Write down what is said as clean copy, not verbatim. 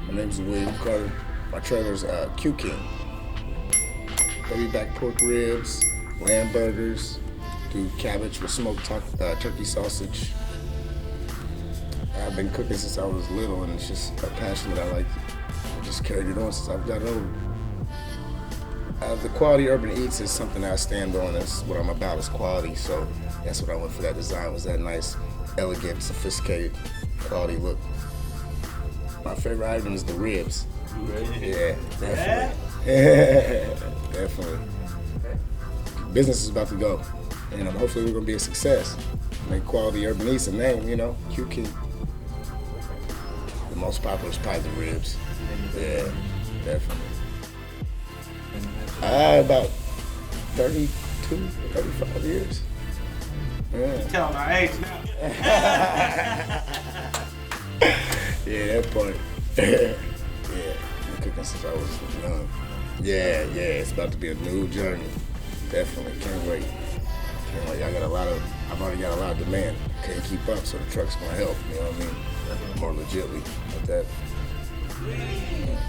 My name's William Carter. My trailer's Q King. Baby back pork ribs, lamb burgers, do cabbage with smoked turkey sausage. I've been cooking since I was little, and it's just a passion that I just carried it on since I've got older. The quality urban eats is something that I stand on. That's what I'm about, is quality. So that's what I went for. That design was that nice, elegant, sophisticated quality look. My favorite item is the ribs. Yeah, definitely. Definitely. Business is about to go, and hopefully we're gonna be a success. Make quality urban eats a name, Q King. The most popular is probably the ribs. Yeah, definitely. About 32, 35 years. Yeah. Tell my age now. Yeah, that part. Yeah, been cooking since I was young. Yeah, it's about to be a new journey. Definitely, can't wait. I've already got a lot of demand. Can't keep up, so the truck's gonna help, you know what I mean? More legitly with that. Yeah.